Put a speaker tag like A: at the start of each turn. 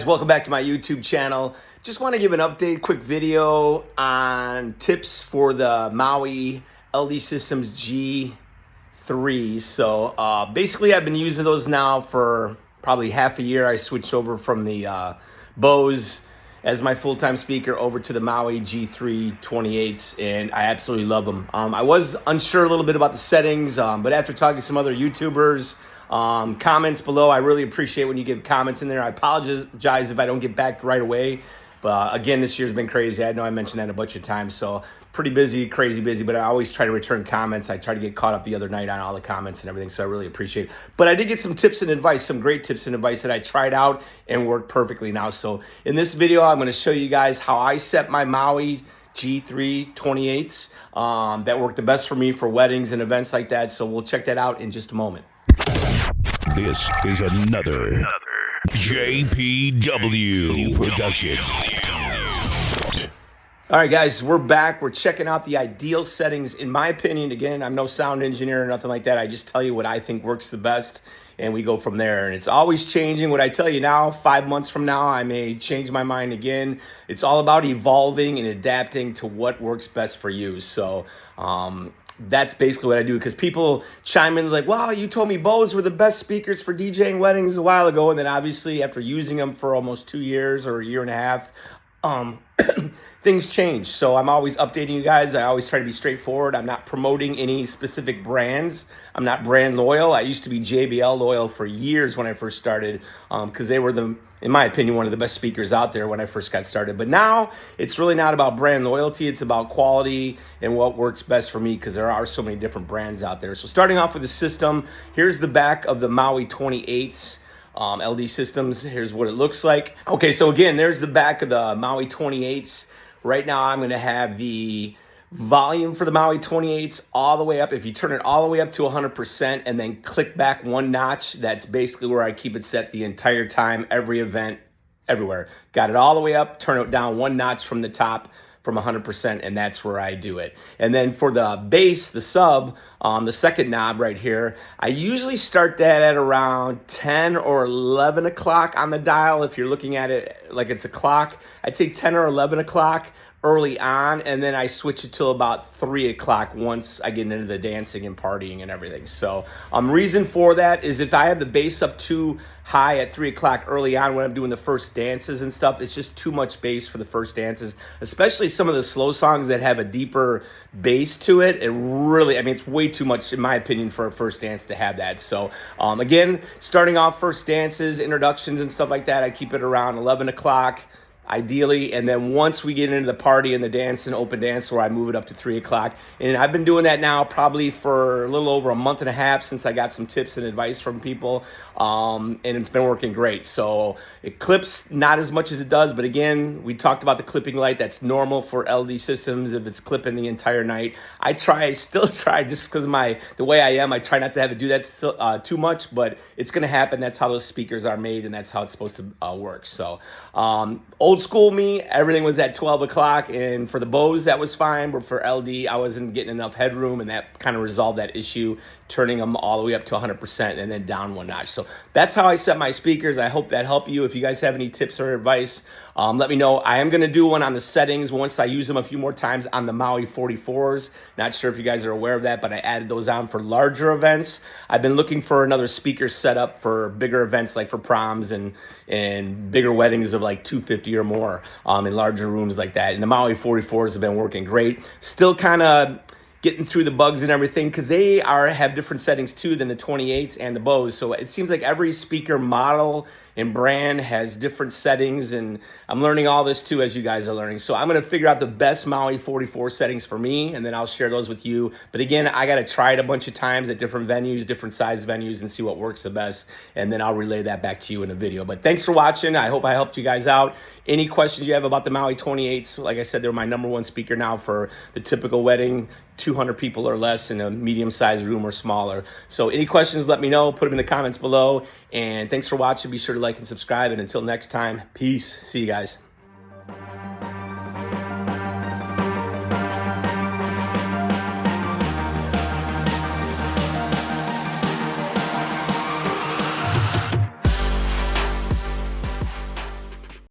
A: Welcome back to my YouTube channel. Just want to give an update, quick video on tips for the Maui LD Systems G3s. So basically I've been using those now for probably half a year. I switched over from the Bose as my full-time speaker over to the Maui G3 28s, and I absolutely love them. I was unsure a little bit about the settings, but after talking to some other YouTubers, comments below, I really appreciate when you give comments in there. I apologize if I don't get back right away, but again, this year's been crazy. I know I mentioned that a bunch of times, so pretty busy, crazy busy, but I always try to return comments. I try to get caught up the other night on all the comments and everything, so I really appreciate it. But I did get some tips and advice, some great tips and advice that I tried out and worked perfectly now. So in this video, I'm going to show you guys how I set my Maui G3 28s that work the best for me for weddings and events like that. So we'll check that out in just a moment.
B: This is another JPW production.
A: All right, guys, we're back. We're checking out the ideal settings. In my opinion, again, I'm no sound engineer or nothing like that. I just tell you what I think works the best, and we go from there. And it's always changing. What I tell you now, 5 months from now, I may change my mind again. It's all about evolving and adapting to what works best for you. So, that's basically what I do, because people chime in like, wow, you told me Bose were the best speakers for DJing weddings a while ago. And then obviously after using them for almost 2 years or a year and a half, things change. So I'm always updating you guys. I always try to be straightforward. I'm not promoting any specific brands. I'm not brand loyal. I used to be JBL loyal for years when I first started, because they were in my opinion, one of the best speakers out there when I first got started. But now it's really not about brand loyalty. It's about quality and what works best for me, because there are so many different brands out there. So starting off with the system, here's the back of the Maui 28s. LD Systems, here's what it looks like. Okay, so again, there's the back of the Maui 28s. Right now, I'm going to have the volume for the Maui 28s all the way up. If you turn it all the way up to 100% and then click back one notch, that's basically where I keep it set the entire time, every event, everywhere. Got it all the way up, turn it down one notch from the top from 100%, and that's where I do it. And then for the bass, the sub, the second knob right here, I usually start that at around 10 or 11 o'clock on the dial. If you're looking at it like it's a clock, I'd say 10 or 11 o'clock early on, and then I switch it till about 3 o'clock once I get into the dancing and partying and everything. So reason for that is if I have the bass up too high at 3 o'clock early on when I'm doing the first dances and stuff, it's just too much bass for the first dances, especially some of the slow songs that have a deeper bass to it. It really, I mean, it's way too much in my opinion for a first dance to have that. So again, starting off first dances, introductions and stuff like that, I keep it around 11 o'clock ideally, and then once we get into the party and the dance and open dance where I move it up to 3 o'clock. And I've been doing that now probably for a little over a month and a half since I got some tips and advice from people, and it's been working great. So it clips not as much as it does, but again, we talked about the clipping light. That's normal for LD systems if it's clipping the entire night. I still try just because the way I am, I try not to have it do that still, too much, but it's going to happen. That's how those speakers are made, and that's how it's supposed to work. So old school me, everything was at 12 o'clock, and for the Bose that was fine, but for LD I wasn't getting enough headroom, and that kind of resolved that issue, turning them all the way up to 100% and then down one notch. So that's how I set my speakers. I hope that helped you. If you guys have any tips or advice, let me know. I am going to do one on the settings once I use them a few more times on the Maui 44s. Not sure if you guys are aware of that, but I added those on for larger events. I've been looking for another speaker setup for bigger events like for proms and bigger weddings of like 250 or more in larger rooms like that. And the Maui 44s have been working great. Still kind of getting through the bugs and everything, because they have different settings too than the 28s and the Bose. So it seems like every speaker model and brand has different settings, and I'm learning all this too as you guys are learning. So I'm going to figure out the best Maui 44 settings for me, and then I'll share those with you. But again, I got to try it a bunch of times at different venues, different size venues, and see what works the best, and then I'll relay that back to you in a video. But thanks for watching. I hope I helped you guys out. Any questions you have about the Maui 28s, like I said, they're my #1 speaker now for the typical wedding, 200 people or less in a medium-sized room or smaller. So any questions, let me know. Put them in the comments below. And thanks for watching. Be sure to like and subscribe. And until next time, peace. See you guys.